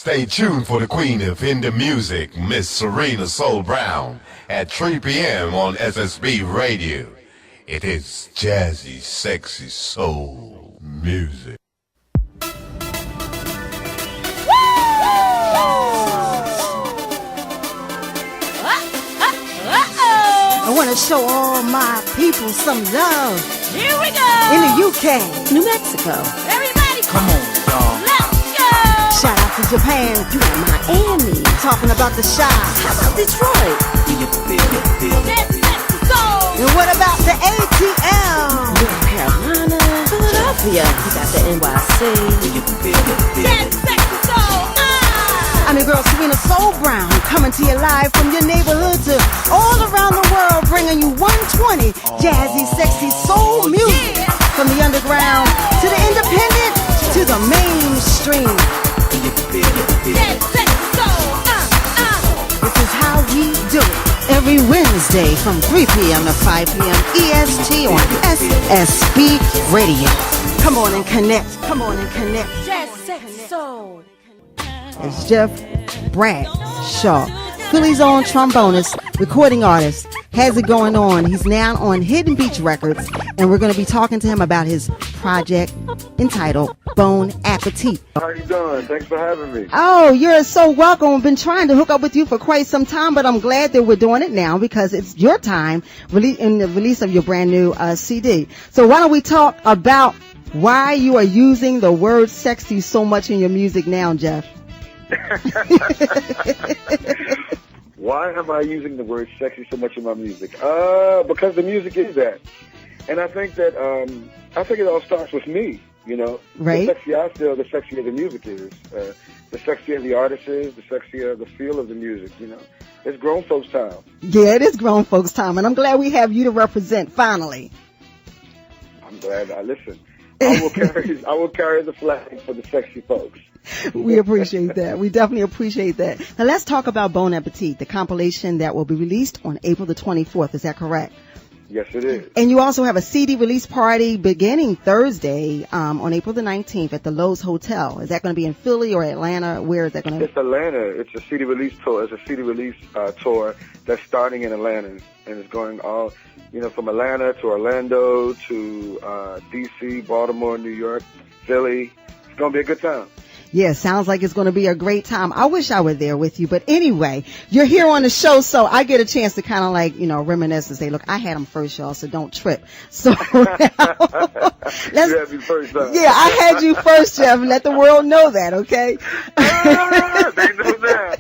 Stay tuned for the queen of indie music, Miss Serena Soul Brown, at 3 p.m. on SSB Radio. It is jazzy, sexy soul music. I want to show all my people some love. Here we go. In the UK, New Mexico. Everybody, come on, y'all. Let's go. Shout out to Japan. You got Miami. Talking about the Shy. How about Detroit? Do you feel? That's sexy soul. And what about the ATL? North Carolina, Philadelphia. You got the NYC. Do you feel? That's sexy soul. I'm your girl Serena Soul Brown, coming to you live from your neighborhood to all around the world, bringing you 120 jazzy, sexy soul music. Yeah. From the underground to the independent to the mainstream. That's sexy soul. This is how we do it. Every Wednesday from 3 p.m. to 5 p.m. EST on SSB Radio. Come on and connect. Come on and connect. Jazz sexy soul. It's Jeff Bradshaw, Philly's own trombonist, recording artist. Has it going on? He's now on Hidden Beach Records, and we're going to be talking to him about his project entitled Bon Appetit. How you doing? Thanks for having me. Oh, you're so welcome. I've been trying to hook up with you for quite some time, but I'm glad that we're doing it now because it's your time in the release of your brand new CD. So why don't we talk about why you are using the word sexy so much in your music now, Jeff? Why am I using the word sexy so much in my music? Because the music is that. And I think that, I think it all starts with me, you know. Right. The sexier I feel, the sexier the music is. The sexier the artist is, the sexier the feel of the music, you know. It's grown folks' time. Yeah, it is grown folks' time, and I'm glad we have you to represent finally. I'm glad. Listen, I will carry the flag for the sexy folks. We appreciate that. We definitely appreciate that. Now let's talk about Bon Appetit, the compilation that will be released on April the 24th. Is that correct? Yes, it is. And you also have a CD release party beginning Thursday on April the 19th at the Lowe's Hotel. Is that going to be in Philly or Atlanta? Where is that going to be? It's Atlanta. It's a CD release tour. It's a CD release tour that's starting in Atlanta, and it's going all, you know, from Atlanta to Orlando to D.C., Baltimore, New York, Philly. It's going to be a good time. Yeah, sounds like it's going to be a great time. I wish I were there with you. But anyway, you're here on the show, so I get a chance to kind of like, you know, reminisce and say, look, I had them first, y'all, so don't trip. So now, You had me first, huh? yeah, I had you first, Jeff. Let the world know that, okay? They know that.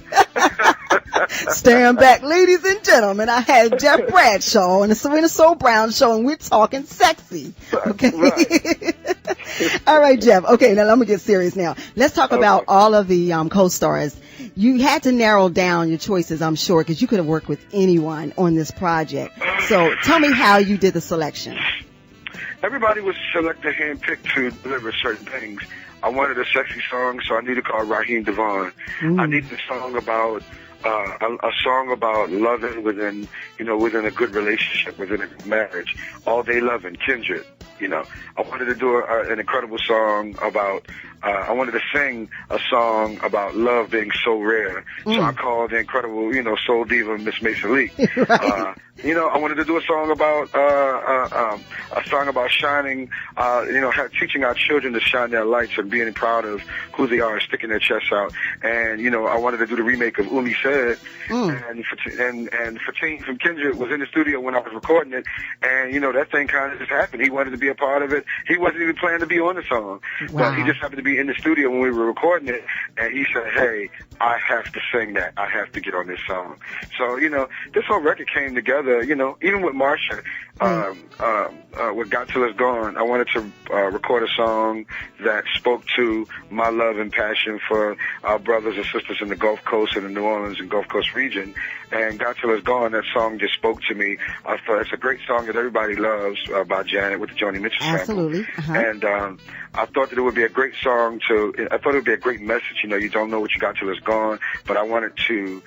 Stand back, ladies and gentlemen. I had Jeff Bradshaw on the Serena Soul Brown Show, and we're talking sexy. Okay? Right. All right, Jeff. Okay, now let me get serious now. Let's talk about all of the co-stars. You had to narrow down your choices, I'm sure, because you could have worked with anyone on this project. So tell me how you did the selection. Everybody was selected, handpicked to deliver certain things. I wanted a sexy song, so I needed to call Raheem Devon. I needed a song about loving within a good relationship, within a marriage, all day loving, kindred. You know, I wanted to do an incredible song about. I wanted to sing a song about love being so rare. So I called the incredible, soul diva Miss Mason Lee. Right. I wanted to do a song about shining, teaching our children to shine their lights and being proud of who they are and sticking their chests out. And I wanted to do the remake of Umi Said. And Fatin from Kindred was in the studio when I was recording it, and that thing kind of just happened. He wanted to be a part of it. He wasn't even planning to be on the song, but he just happened to be in the studio when we were recording it, and he said, "Hey, I have to sing that. I have to get on this song." So this whole record came together. Even with Marsha, with Got Till It's Gone, I wanted to record a song that spoke to my love and passion for our brothers and sisters in the Gulf Coast and the New Orleans and Gulf Coast region. And Got Till It's Gone, that song just spoke to me. I thought it's a great song that everybody loves by Janet with the Joni Mitchell sample. Absolutely. And I thought that it would be a great song I thought it would be a great message. You don't know what you got till it's gone. But I wanted to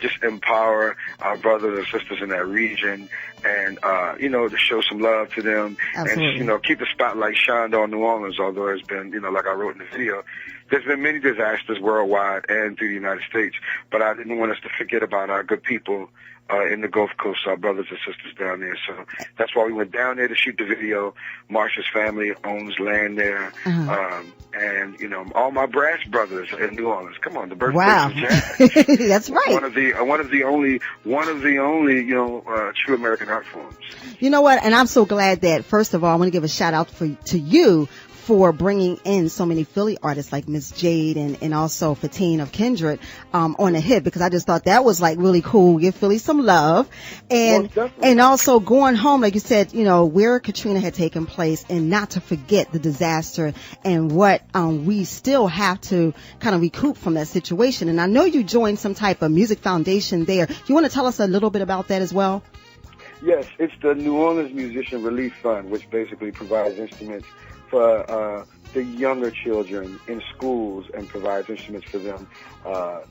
just empower our brothers and sisters in that region and, to show some love to them. Absolutely. And, keep the spotlight shined on New Orleans, although it's been, like I wrote in the video, there's been many disasters worldwide and through the United States, but I didn't want us to forget about our good people in the Gulf Coast, our brothers and sisters down there. So that's why we went down there to shoot the video. Marsha's family owns land there. And, you know, all my brass brothers in New Orleans. Come on, the birthplace of jazz. That's right. One of the only, you know, true American art forms. You know what? And I'm so glad that, first of all, I want to give a shout out to you for bringing in so many Philly artists like Miss Jade and also Fatine of Kindred on the hit, because I just thought that was like really cool. Give Philly some love. And also going home, like you said, you know, where Katrina had taken place, and not to forget the disaster and what we still have to kind of recoup from that situation. And I know you joined some type of music foundation there. Do you want to tell us a little bit about that as well? Yes, it's the New Orleans Musician Relief Fund, which basically provides instruments for the younger children in schools and provides instruments for them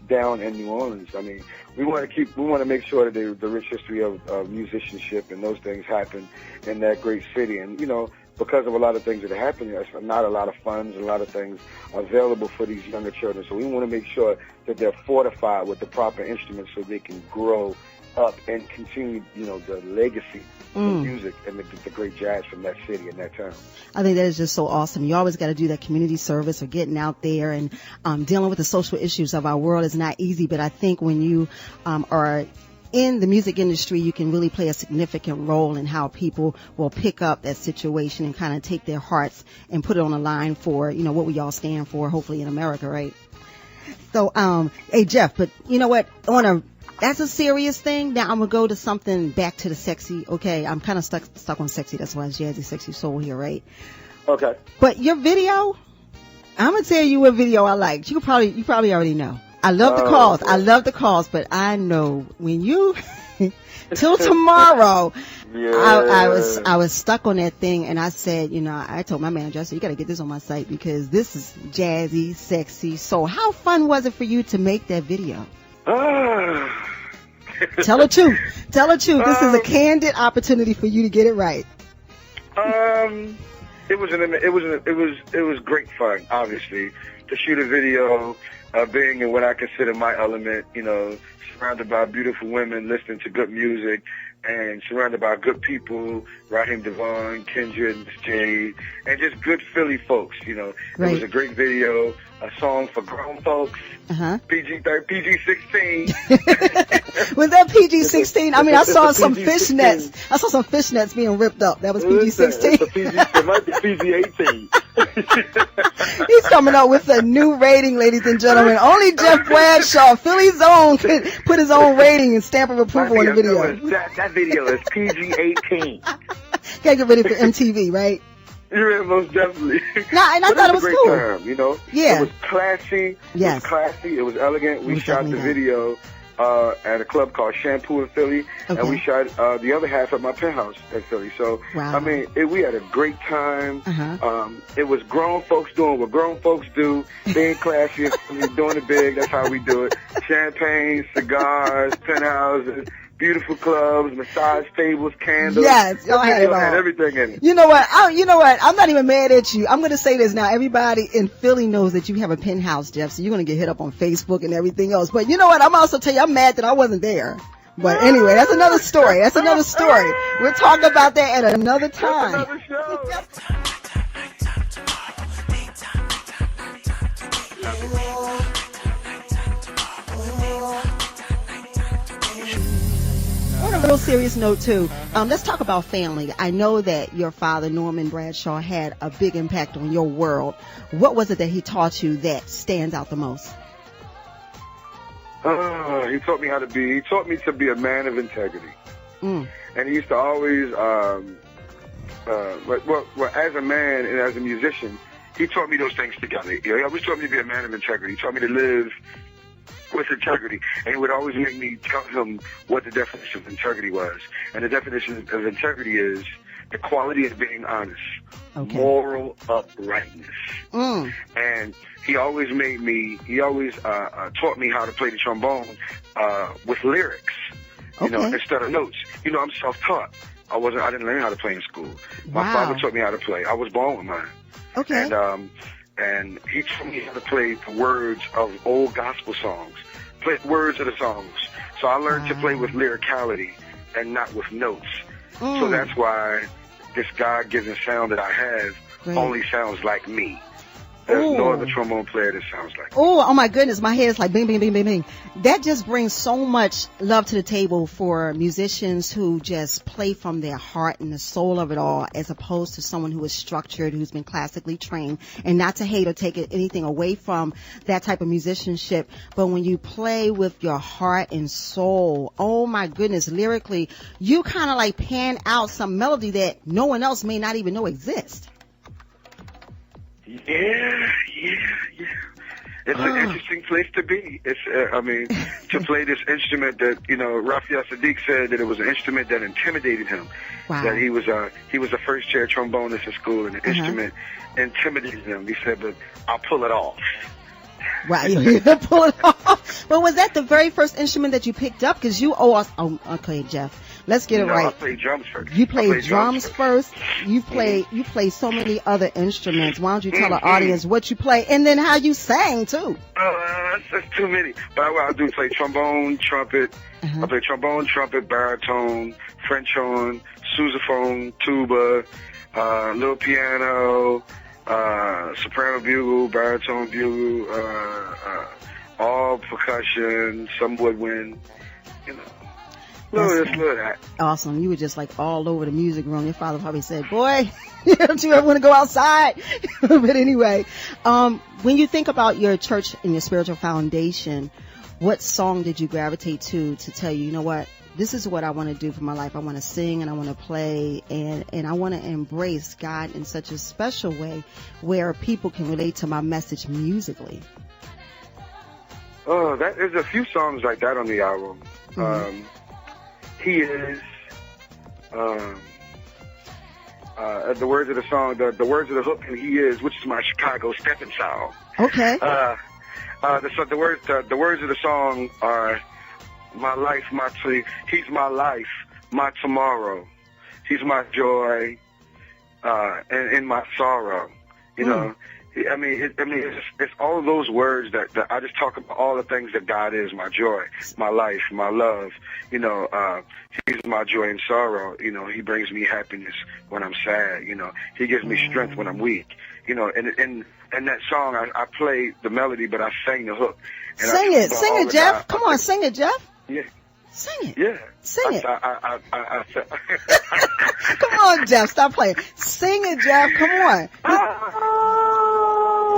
down in New Orleans. I mean, we want to make sure that the rich history of musicianship and those things happen in that great city. And, you know, because of a lot of things that are happening, there's not a lot of funds, a lot of things available for these younger children. So we want to make sure that they're fortified with the proper instruments so they can grow up and continue, you know, the legacy of music and the great jazz from that city and that town. I think that is just so awesome. You always got to do that community service or getting out there and dealing with the social issues of our world is not easy. But I think when you are in the music industry, you can really play a significant role in how people will pick up that situation and kind of take their hearts and put it on a line for, you know, what we all stand for, hopefully in America, right? So, hey, Jeff, but you know what? That's a serious thing. Now I'm going to go to something back to the sexy. Okay, I'm kind of stuck on sexy. That's why it's Jazzy Sexy Soul here, right? Okay. But your video, I'm going to tell you what video I liked. You probably already know. I love the calls. Okay. I love the calls, but I know when you till tomorrow, I was stuck on that thing, and I said, you know, I told my manager, I said, you got to get this on my site because this is Jazzy Sexy Soul. How fun was it for you to make that video? Tell the truth. Tell the truth. This is a candid opportunity for you to get it right. It was great fun, obviously, to shoot a video, being in what I consider my element, you know, surrounded by beautiful women, listening to good music, and surrounded by good people, Raheem Devon, Kindred, Miss Jade, and just good Philly folks, you know. Right. It was a great video, a song for grown folks, PG-16. Was that PG-16? I mean, I saw some fishnets. I saw some fishnets being ripped up. That was PG-16. It might be PG-18. He's coming up with a new rating, ladies and gentlemen. Only Jeff Bradshaw, Philly's own, put his own rating and stamp of approval on the video. That video is PG-18. Gotta get ready for MTV, right? Yeah, most definitely. No, and I thought it was cool. Time, you know? Yeah. It was classy. Yes. It was classy. It was elegant. We shot the video at a club called Shampoo in Philly, and we shot the other half at my penthouse in Philly. So, wow. I mean, we had a great time. It was grown folks doing what grown folks do, being classy, doing it big. That's how we do it. Champagne, cigars, penthouses, beautiful clubs, massage tables, candles. Yes, y'all had it all. Had everything in it. You know what? I'm not even mad at you. I'm going to say this now. Everybody in Philly knows that you have a penthouse, Jeff, so you're going to get hit up on Facebook and everything else. But you know what? I'm also tell you, I'm mad that I wasn't there. But anyway, that's another story. That's another story. We'll talk about that at another time. That's another show. On a real serious note, too, let's talk about family. I know that your father, Norman Bradshaw, had a big impact on your world. What was it that he taught you that stands out the most? He taught me to be a man of integrity. And he used to always, as a man and as a musician, he taught me those things together. You know, he always taught me to be a man of integrity. He taught me to live with integrity, and he would always make me tell him what the definition of integrity was. And the definition of integrity is the quality of being honest, moral uprightness. And he always taught me how to play the trombone with lyrics, you know, instead of notes. You know, I'm self-taught. I didn't learn how to play in school. My father taught me how to play. I was born with mine. and he taught me how to play the words of old gospel songs, play the words of the songs. So I learned to play with lyricality and not with notes. So that's why this God-given sound that I have only sounds like me. There's no other trombone player that sounds like me. Oh my goodness, my head is like bing, bing, bing, bing, bing. That just brings so much love to the table for musicians who just play from their heart and the soul of it all, as opposed to someone who is structured, who's been classically trained. And not to hate or take anything away from that type of musicianship, but when you play with your heart and soul, oh my goodness, lyrically, you kind of like pan out some melody that no one else may not even know exists. Yeah. It's an interesting place to be. It's, to play this instrument that, Raphael Sadiq said that it was an instrument that intimidated him. Wow. That he was a first chair trombonist at school, and the instrument intimidated him. He said, but I'll pull it off. Wow, you pull it off. But was that the very first instrument that you picked up? Because you owe us. Oh, okay, Jeff. Let's get it right. I played drums first. You played drums first. You play so many other instruments. Why don't you tell the audience what you play and then how you sang too? That's too many. But I do play trombone, trumpet. I play trombone, trumpet, baritone, French horn, sousaphone, tuba, little piano, soprano bugle, baritone bugle, all percussion, some woodwind, that. Awesome. You were just like all over the music room. Your father probably said, boy, don't you ever want to go outside? But anyway, when you think about your church and your spiritual foundation, what song did you gravitate to tell you, you know what, this is what I want to do for my life. I want to sing and I want to play and I want to embrace God in such a special way where people can relate to my message musically. Oh, there's a few songs like that on the album. He is, the words of the song, the words of the hook, and he is, which is my Chicago stepping style. Okay. The words of the song are my life, he's my life, my tomorrow. He's my joy, and in my sorrow. It's all of those words that I just talk about all the things that God is, my joy, my life, my love. He's my joy and sorrow. He brings me happiness when I'm sad. He gives me strength when I'm weak. And that song, I play the melody, but I sang the hook. And sing it, Jeff. Come on, sing it, Jeff. Yeah. Sing it. Yeah. Sing it. I Come on, Jeff. Stop playing. Sing it, Jeff. Come on.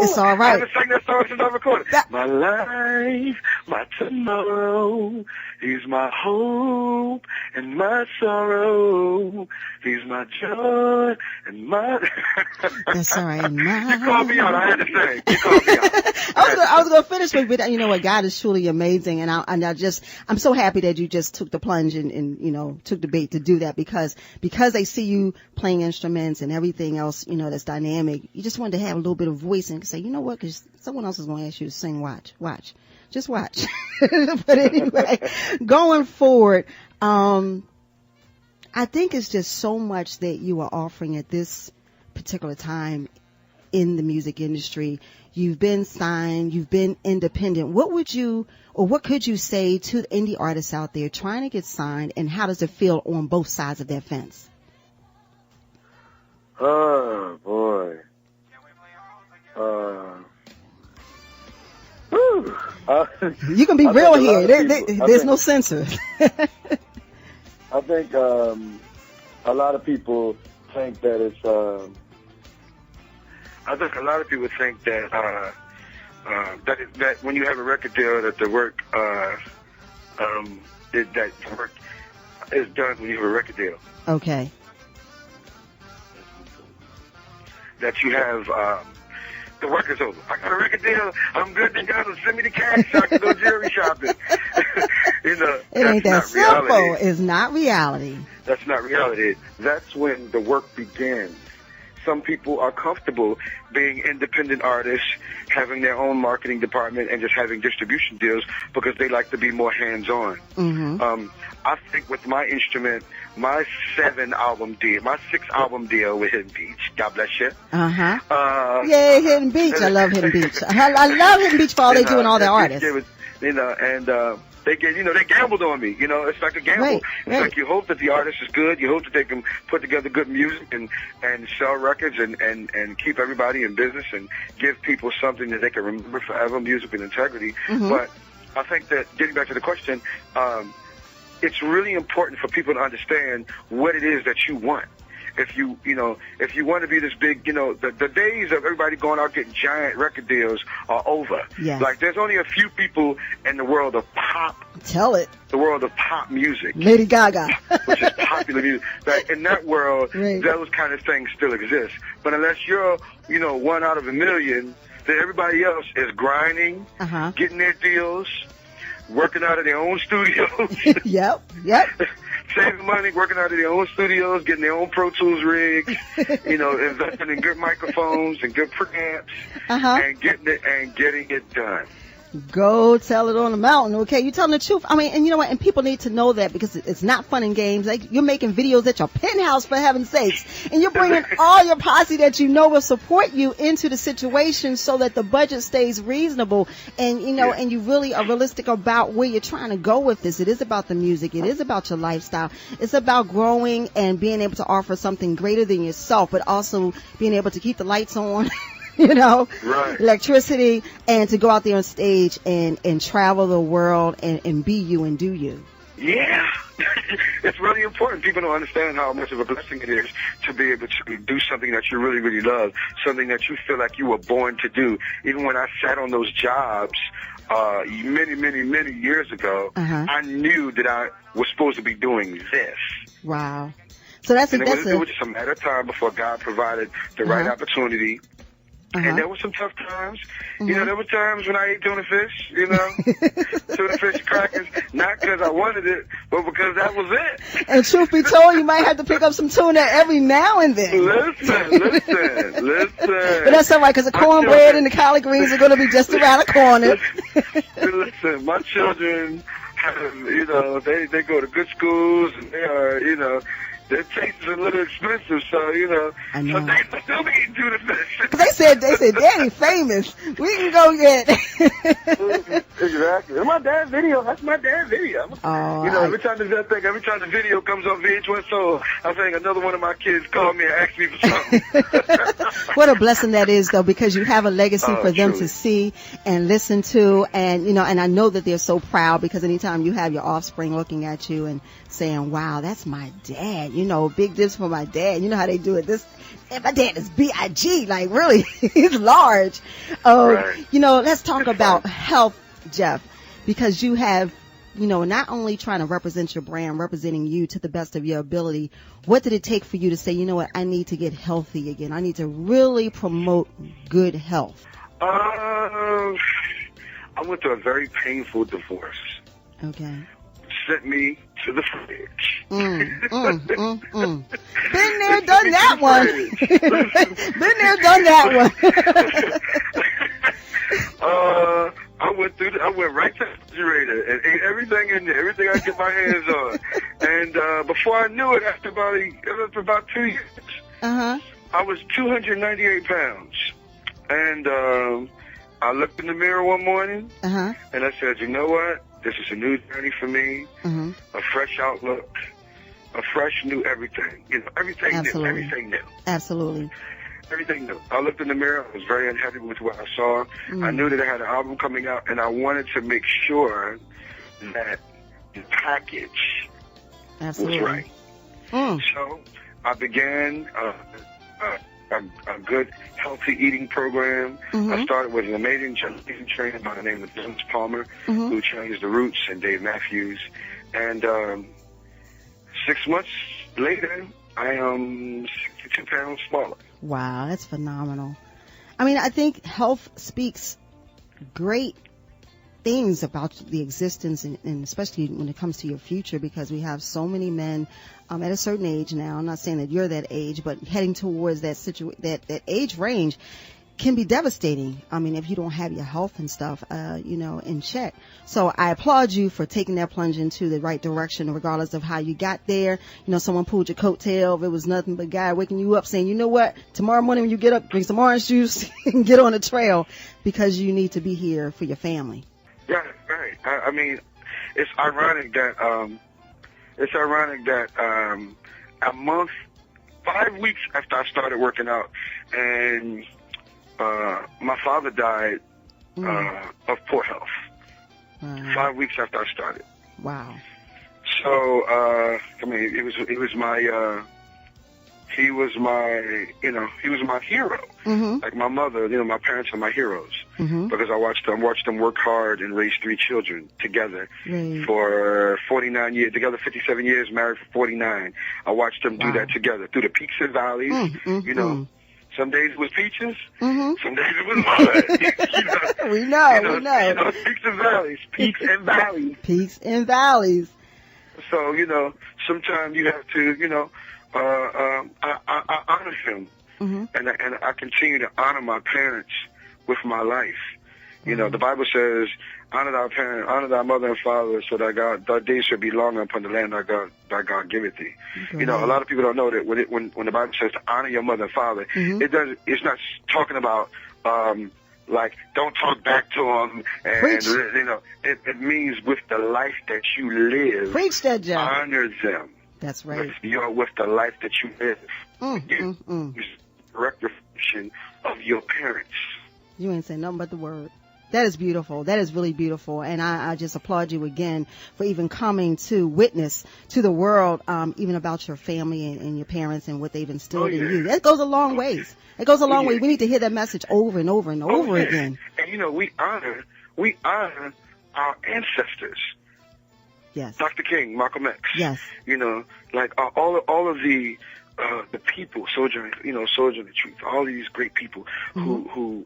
It's all right. I haven't sang that song since I recorded. My life, my tomorrow. He's my hope and my sorrow. He's my joy and my... That's all right. You called me out. I had to sing. You called me out. I was going to finish with, but you know what? God is truly amazing. And I'm so happy that you just took the plunge and took the bait to do that because they see you playing instruments and everything else, that's dynamic. You just wanted to have a little bit of voice and say, you know what? Because someone else is going to ask you to sing. Watch. Just watch. But anyway, going forward, I think it's just so much that you are offering at this particular time in the music industry. You've been signed, you've been independent. What could you say to the indie artists out there trying to get signed, and how does it feel on both sides of that fence? Oh, boy. You can be real here. There's no censor. I think a lot of people think that it's. I think a lot of people think that that when you have a record deal, that the work that the work is done when you have a record deal. Okay. That you have. The work is over. I got a record deal. I'm good to go. Send me the cash so I can go jewelry shopping. It ain't that simple. Reality. It's not reality. That's not reality. That's when the work begins. Some people are comfortable being independent artists, having their own marketing department, and just having distribution deals because they like to be more hands-on. I think with my instrument, my 6-album deal with Hidden Beach, God bless you. Yay, Hidden Beach. I love Hidden Beach. I love Hidden Beach for all they do and all their artists. They gambled on me. It's like a gamble. Right. Like you hope that the artist is good. You hope that they can put together good music and sell records and keep everybody in business and give people something that they can remember forever, music and integrity. But I think that, getting back to the question, it's really important for people to understand what it is that you want. If you want to be this big, the days of everybody going out getting giant record deals are over. Yes. Like, there's only a few people in the world of pop. Tell it. The world of pop music. Lady Gaga. Which is popular music. Like, in that world, those kind of things still exist. But unless you're, one out of a million, then everybody else is grinding, getting their deals, working out of their own studios. Yep. Saving money, working out of their own studios, getting their own Pro Tools rigs, investing in good microphones and good preamps, and getting it done. Go tell it on the mountain, okay? You're telling the truth. I mean, and you know what? And people need to know that because it's not fun and games. Like, you're making videos at your penthouse, for heaven's sakes. And you're bringing all your posse that you know will support you into the situation so that the budget stays reasonable. And, and you really are realistic about where you're trying to go with this. It is about the music. It is about your lifestyle. It's about growing and being able to offer something greater than yourself, but also being able to keep the lights on. Electricity, and to go out there on stage and travel the world and be you and do you. Yeah. It's really important. People don't understand how much of a blessing it is to be able to do something that you really, really love, something that you feel like you were born to do. Even when I sat on those jobs many, many, many years ago, I knew that I was supposed to be doing this. Wow. So it was just a matter of time before God provided the right opportunity. And there were some tough times. There were times when I ate tuna fish, tuna fish crackers, not because I wanted it, but because that was it. And truth be told, you might have to pick up some tuna every now and then. Listen. But that's all right, because the cornbread and the collard greens are going to be just around the corner. Listen, my children have, they go to good schools, and they are, their taste is a little expensive, so I know. So they still be eating tuna fish. They said, Daddy famous. We can go get. Exactly. That's my dad's video. Every time the video comes on VH1 Soul, I think another one of my kids called me and asked me for something. What a blessing that is, though, because you have a legacy for them truly. to see and listen to, and and I know that they're so proud because anytime you have your offspring looking at you and saying, "Wow, that's my dad," big dips for my dad. You know how they do it. My dad is B.I.G. Like, really, he's large. Right. Let's talk about health, Jeff, because you have, not only trying to represent your brand, representing you to the best of your ability. What did it take for you to say, I need to get healthy again? I need to really promote good health. I went through a very painful divorce. Okay. Sent me to the fridge. Been there, done that one. Been there, done that one. I went right to the refrigerator and ate everything in there, everything I could get my hands on. And before I knew it, after about 2 years, I was 298 pounds. And I looked in the mirror one morning, and I said, you know what? This is a new journey for me, a fresh outlook, a fresh new everything. Everything Absolutely. new, everything new. Absolutely. Everything new. I looked in the mirror. I was very unhappy with what I saw. I knew that I had an album coming out, and I wanted to make sure that the package Absolutely. was right. So I began a good, healthy eating program. I started with an amazing trainer by the name of James Palmer, who trains the Roots, and Dave Matthews. And 6 months later, I am 62 pounds smaller. Wow, that's phenomenal. I mean, I think health speaks great things about the existence and especially when it comes to your future, because we have so many men at a certain age now. I'm not saying that you're that age, but heading towards that age range. can be devastating. I mean, if you don't have your health and stuff, in check. So I applaud you for taking that plunge into the right direction, regardless of how you got there. Someone pulled your coattail. If it was nothing but God waking you up saying, you know what, tomorrow morning when you get up, drink some orange juice and get on the trail because you need to be here for your family. Right, right. I mean, it's ironic that, a month, 5 weeks after I started working out, and my father died of poor health. 5 weeks after I started. Wow. So it was my he was my hero. Mm-hmm. Like my mother, my parents are my heroes Mm-hmm. because I watched them work hard and raise 3 children together Right. for 49 years, together 57 years, married for 49. I watched them do Wow. that together through the peaks and valleys. Mm-hmm. Some days it was peaches, Mm-hmm. some days it was mud. We know. Peaks and valleys, peaks and valleys. Peaks and valleys. So, sometimes you have to, I honor him. Mm-hmm. And I continue to honor my parents with my life. The Bible says, honor thy parent, honor thy mother and father, so that thy days shall be long upon the land thy God giveth thee. Okay. A lot of people don't know that when the Bible says to honor your mother and father, Mm-hmm. it's not talking about like don't talk back to them, and Preach. it means with the life that you live, Preach that, Jeff. honor them. That's right. With the life that you live. Mm. It's a direct reflection of your parents. You ain't saying nothing but the word. That is beautiful. That is really beautiful. And I just applaud you again for even coming to witness to the world, even about your family and your parents and what they've instilled in you. That goes a long ways. It goes a long way. We need to hear that message over and over and over again. And we honor our ancestors. Yes. Dr. King, Malcolm X. Yes. Like all of the people, Sojourner the Truth, all of these great people who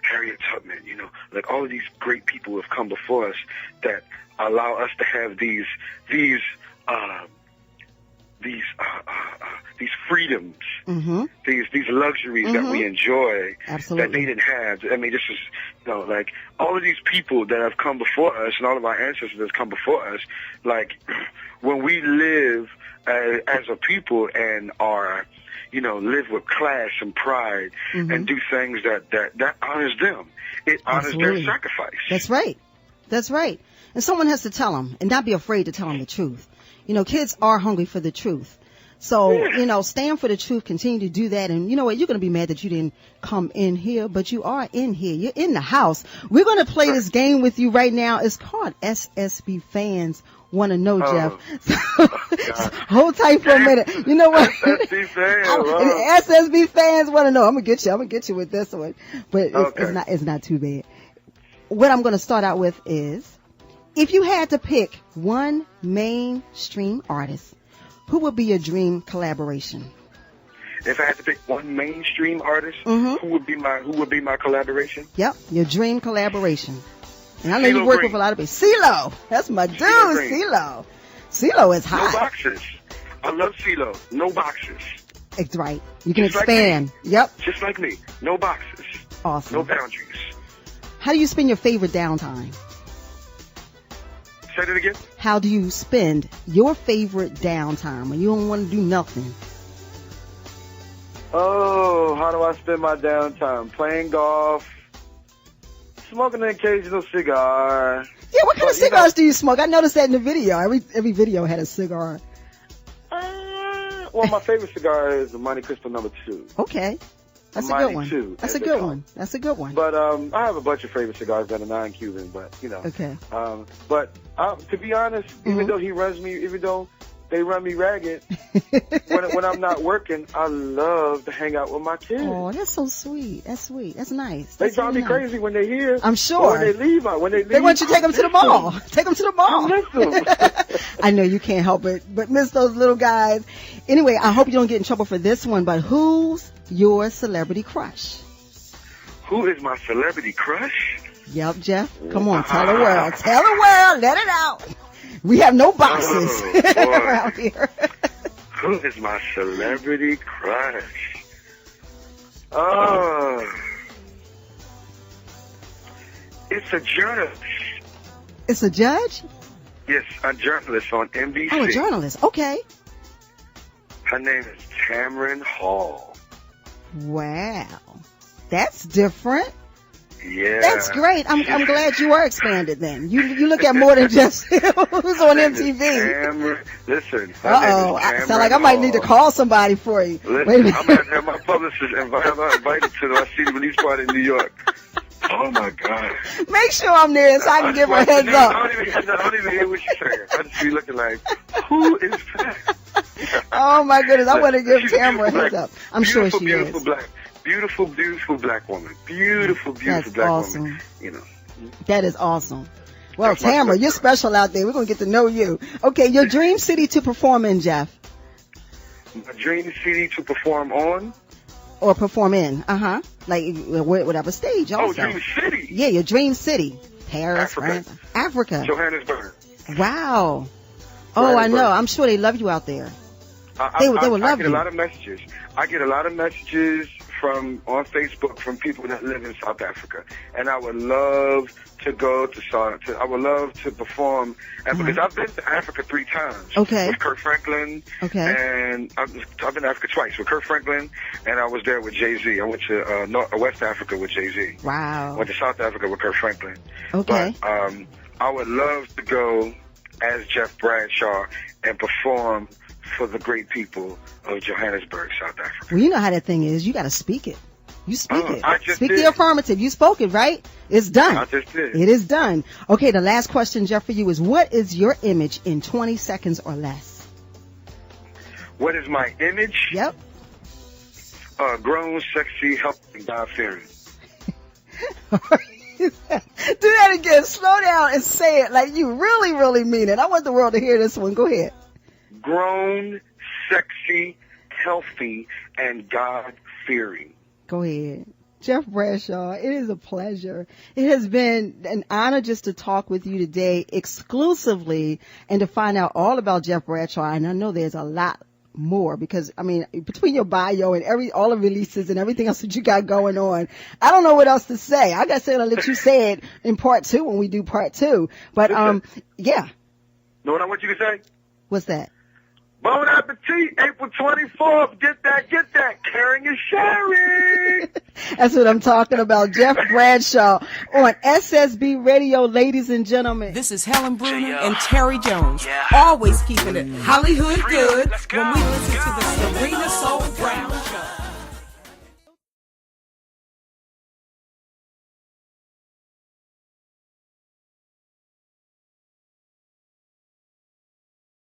Harriet Tubman, like all of these great people who have come before us that allow us to have these freedoms, Mm-hmm. these luxuries that we enjoy Absolutely. that they didn't have. I mean, this is, like all of these people that have come before us and all of our ancestors that have come before us, like when we live as a people and are, live with class and pride and do things that honors them. It honors Absolutely. their sacrifice. That's right. That's right. And someone has to tell them and not be afraid to tell them the truth. Kids are hungry for the truth. So, stand for the truth, continue to do that. And you know what? You're going to be mad that you didn't come in here, but you are in here. You're in the house. We're going to play this game with you right now. It's called SSB Fans Want to Know, Jeff. Hold tight for a minute. You know what? SSB fans. SSB Fans Want to Know. I'm going to get you with this one. But it's not too bad. What I'm going to start out with is, if you had to pick one mainstream artist, who would be your dream collaboration? If I had to pick one mainstream artist, who would be my collaboration? Yep, your dream collaboration. And I know you work with a lot of people. CeeLo, that's my dude, CeeLo. CeeLo is hot. No boxes. I love CeeLo. No boxes. It's right. You can Just like expand. Yep. Just like me. No boxes. Awesome. No boundaries. How do you spend your favorite downtime? Say it again. How do you spend your favorite downtime when you don't want to do nothing? Oh, how do I spend my downtime? Playing golf, smoking an occasional cigar. Yeah, what kind of cigars do you smoke? I noticed that in the video. Every video had a cigar. Well, my favorite cigar is the Monte Cristo No. 2. Okay. That's a good one. That's a good one. That's a good one. But I have a bunch of favorite cigars that are non-Cuban, but Okay. But to be honest, even though they run me ragged, when I'm not working, I love to hang out with my kids. Oh, that's so sweet. That's sweet. That's nice. They That's drive me really nice. crazy when they're here. I'm sure. Or when they leave. They want you to take them to the mall. Take them to the mall. I miss them. I know you can't help it, but miss those little guys. Anyway, I hope you don't get in trouble for this one, but who's your celebrity crush? Who is my celebrity crush? Yep, Jeff. Come on, tell the world. Tell the world. Let it out. We have no boxes around here. Who is my celebrity crush? It's a journalist. It's a judge? Yes, a journalist on NBC. Oh, a journalist. Okay. Her name is Tamron Hall. Wow. That's different. Yeah. That's great. I'm glad you are expanded then. You look at more than just who's on MTV. Listen. Uh-oh. I sound like I might need to call somebody for you. Listen, Wait a minute. I'm going to have my publicist invited to my CD release party in New York. Oh, my God. Make sure I'm there so I can give her a heads up. I don't even hear what she's saying. I just be looking like, who is that? Oh, my goodness. I want to give She's Tamara a beautiful heads up. I'm sure she beautiful is. Black. Beautiful black woman. Beautiful That's black awesome. woman. You know. That is awesome. Well, That's my Tamara, sister. you're special out there. We're going to get to know you. Okay, your dream city to perform in, Jeff? My dream city to perform on? Or perform in. Uh-huh. Like, whatever stage also. Oh, dream city? Yeah, your dream city. Paris, Africa. France. Africa. Johannesburg. Wow. Oh, I know. Johannesburg. I'm sure they love you out there. They would love I get you. a lot of messages. I get a lot of messages on Facebook from people that live in South Africa, and I would love to go to I would love to perform, and because I've been to Africa 3 times. Okay. With Kirk Franklin. Okay. And I've been to Africa twice with Kirk Franklin, and I was there with Jay-Z. I went to West Africa with Jay-Z. Wow. Went to South Africa with Kirk Franklin. Okay. But I would love to go as Jeff Bradshaw and perform for the great people of Johannesburg, South Africa. Well, you know how that thing is. You got to speak it. You speak it. I just Speak did. the affirmative. You spoke it, right? It's done. I just did. It is done. Okay, the last question, Jeff, for you is what is your image in 20 seconds or less? What is my image? Yep. Grown, sexy, healthy, God-fearing. Do that again. Slow down and say it like you really, really mean it. I want the world to hear this one. Go ahead. Grown, sexy, healthy, and God-fearing. Go ahead. Jeff Bradshaw, it is a pleasure. It has been an honor just to talk with you today exclusively and to find out all about Jeff Bradshaw. And I know there's a lot more because, I mean, between your bio and all the releases and everything else that you got going on, I don't know what else to say. I guess I'll let you say it in part 2 when we do part 2. But, yeah. Know what I want you to say? What's that? Bon appetit, April 24th. Get that. Caring is sharing. That's what I'm talking about. Jeff Bradshaw on SSB Radio, ladies and gentlemen. This is Helen Bruner and Terry Jones. Always keeping it Hollywood good when we listen to